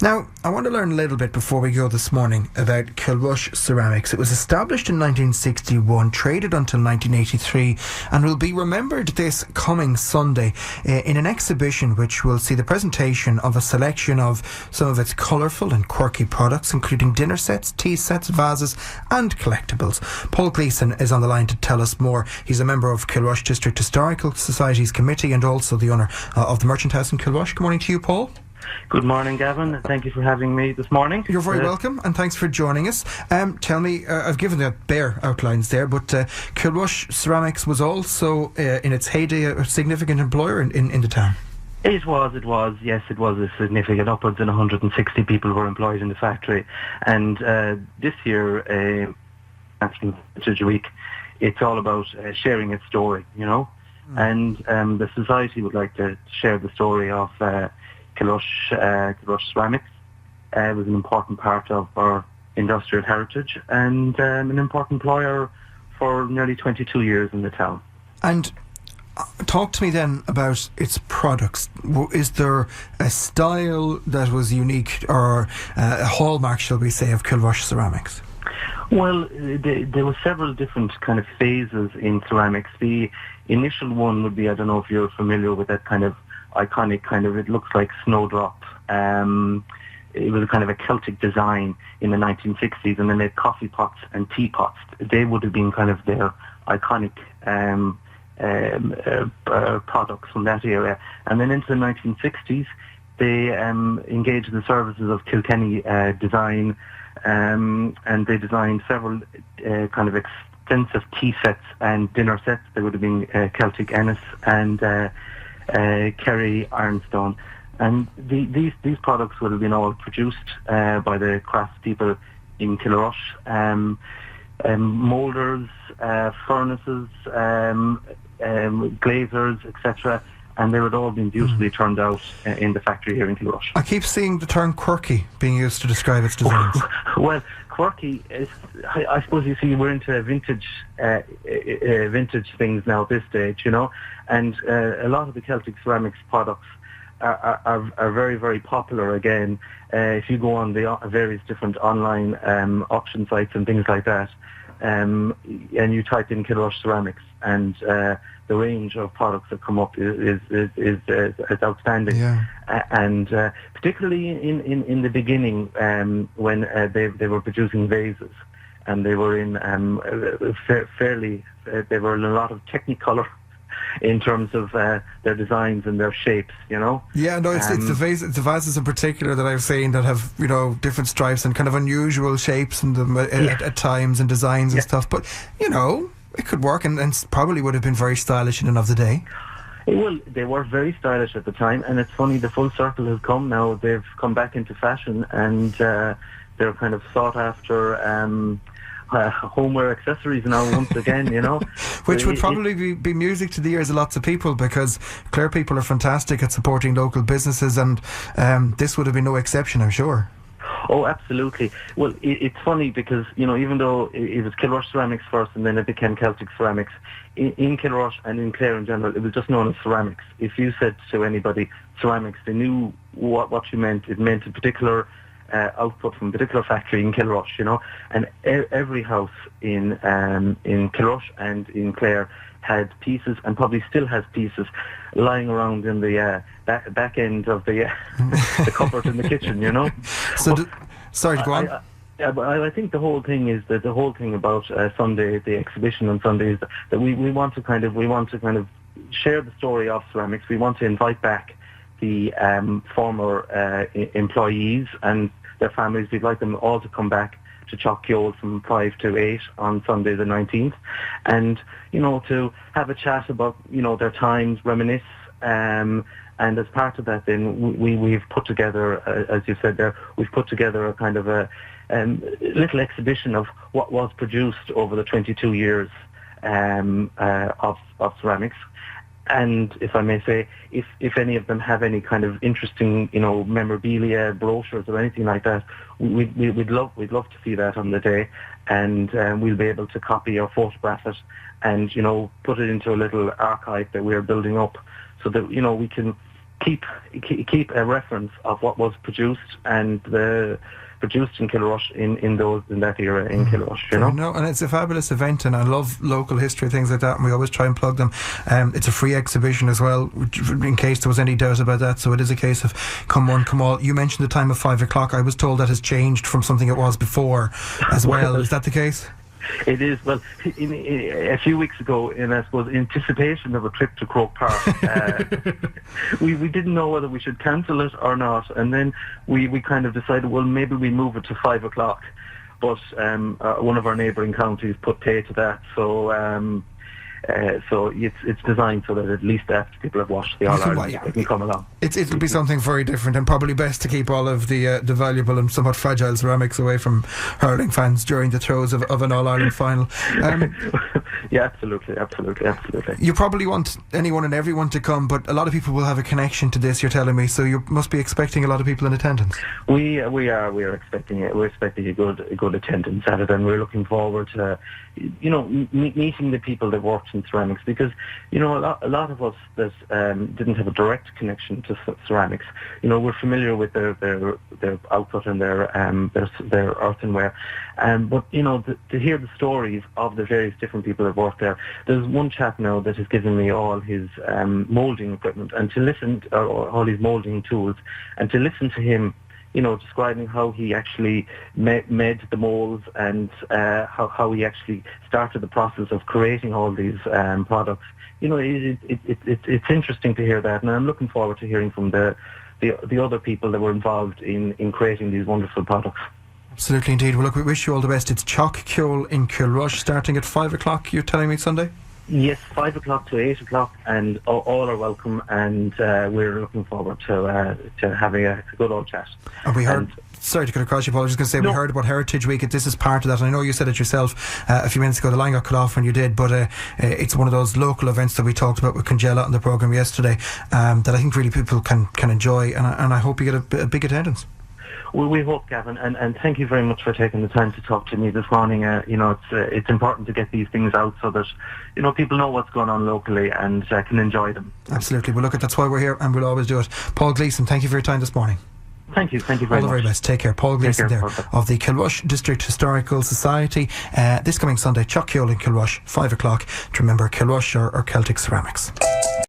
Now, I want to learn a little bit before we go this morning about Kilrush Ceramics. It was established in 1961, traded until 1983, and will be remembered this coming Sunday in an exhibition which will see the presentation of a selection of some of its colourful and quirky products, including dinner sets, tea sets, vases and collectibles. Paul Gleeson is on the line to tell us more. He's a member of Kilrush District Historical Society's committee and also the owner of the Merchant House in Kilrush. Good morning to you, Paul. Good morning, Gavin. Thank you for having me this morning. You're very welcome, and thanks for joining us. Tell me, I've given the bare outlines there, but Kilrush Ceramics was also, in its heyday, a significant employer in the town. It was. Yes, it was a significant. Upwards than 160 people were employed in the factory. And this year, National Heritage Week, it's all about sharing its story, you know. And the Society would like to share the story of Kilrush Ceramics. It was an important part of our industrial heritage and an important employer for nearly 22 years in the town. And talk to me then about its products. Is there a style that was unique or a hallmark, shall we say, of Kilrush Ceramics? Well, there were several different kind of phases in ceramics. The initial one would be, I don't know if you're familiar with that kind of iconic kind of, it looks like snowdrop. It was a kind of a Celtic design in the 1960s, and then they had coffee pots and teapots. They would have been kind of their iconic products from that area. And then into the 1960s, they engaged the services of Kilkenny Design, and they designed several kind of extensive tea sets and dinner sets. They would have been Celtic Ennis and Kerry Ironstone, and these products would have been all produced by the craftspeople in Kilrush. Moulders, furnaces, glazers, etc., and they would all been beautifully turned out in the factory here in Kilrush. I keep seeing the term quirky being used to describe its designs. Well, quirky is, I suppose, you see, we're into vintage things now at this stage, you know, and a lot of the Celtic ceramics products are very, very popular again. If you go on the various different online auction sites and things like that, and you type in Kilrush Ceramics, and the range of products that come up is outstanding. Yeah. And particularly in the beginning, when they were producing vases, and they were in they were in a lot of technicolor in terms of their designs and their shapes, you know. Yeah, no, it's the vases in particular that I've seen that have, you know, different stripes and kind of unusual shapes in them at times and designs and stuff. But, you know, it could work and probably would have been very stylish in and of the day. Well, they were very stylish at the time, and it's funny, the full circle has come now. They've come back into fashion, and they're kind of sought after homeware accessories now once again, you know. Which would probably be music to the ears of lots of people, because Clare people are fantastic at supporting local businesses, and this would have been no exception, I'm sure. Oh, absolutely. Well, it's funny because, you know, even though it was Kilrush Ceramics first and then it became Celtic Ceramics, in Kilrush and in Clare in general, it was just known as ceramics. If you said to anybody ceramics, they knew what you meant. It meant a particular output from a particular factory in Kilrush, you know. And every house in Kilrush and in Clare had pieces, and probably still has pieces, lying around in the back end of the the cupboard in the kitchen, you know. So, sorry, go on. I think the whole thing is that the whole thing about Sunday, the exhibition on Sunday, is that we want to kind of share the story of ceramics. We want to invite back the former employees and their families. We'd like them all to come back to Teach Ceoil from 5 to 8 on Sunday the 19th, and, you know, to have a chat about, you know, their times, reminisce, and as part of that, then we've put together, as you said there, we've put together a kind of a little exhibition of what was produced over the 22 years of ceramics. And if I may say, if any of them have any kind of interesting, you know, memorabilia, brochures or anything like that, we'd love to see that on the day, and we'll be able to copy or photograph it, and, you know, put it into a little archive that we're building up, so that, you know, we can keep a reference of what was produced produced in Kilrush in that era in Kilrush, you know. No, and it's a fabulous event, and I love local history, things like that, and we always try and plug them. It's a free exhibition as well, in case there was any doubt about that. So it is a case of come one, come all. You mentioned the time of 5 o'clock. I was told that has changed from something it was before as well. Is that the case? It is. Well, a few weeks ago, in I suppose anticipation of a trip to Croke Park, we didn't know whether we should cancel it or not, and then we kind of decided, well, maybe we move it to 5 o'clock. But one of our neighbouring counties put pay to that, so it's designed so that at least after people have watched the All-Ireland, they can come along. It'll be something very different, and probably best to keep all of the valuable and somewhat fragile ceramics away from hurling fans during the throes of an All-Ireland final. Yeah, absolutely. You probably want anyone and everyone to come, but a lot of people will have a connection to this, you're telling me, so you must be expecting a lot of people in attendance. We are expecting it. We're expecting a good attendance at it, and we're looking forward to meeting the people that worked in ceramics, because a lot of us that didn't have a direct connection to ceramics, we're familiar with their output and their earthenware, but to hear the stories of the various different people that work there. There's one chap now that has given me all his moulding equipment, and to listen to, or all his moulding tools, and to listen to him describing how he actually made the moulds, and how he actually started the process of creating all these products. It's interesting to hear that, and I'm looking forward to hearing from the other people that were involved in creating these wonderful products. Absolutely, indeed. Well, look, we wish you all the best. It's Teach Ceoil in Kilrush, starting at 5 o'clock, you're telling me, Sunday? Yes, 5 o'clock to 8 o'clock, and all are welcome, and we're looking forward to having a good old chat. And we heard, sorry to cut across you, Paul, I was just going to say, we heard about Heritage Week. This is part of that, and I know you said it yourself a few minutes ago. The line got cut off when you did, but it's one of those local events that we talked about with Congela on the programme yesterday, that I think really people can enjoy, and I hope you get a big attendance. Well, we hope, Gavin, and thank you very much for taking the time to talk to me this morning. It's important to get these things out so that people know what's going on locally and can enjoy them. Absolutely. Well, look, that's why we're here, and we'll always do it. Paul Gleeson, thank you for your time this morning. Thank you very much. All the very best. Take care. Paul Gleeson there of the Kilrush District Historical Society. This coming Sunday, Teach Ceoil in Kilrush, 5 o'clock, to remember Kilrush or Celtic ceramics.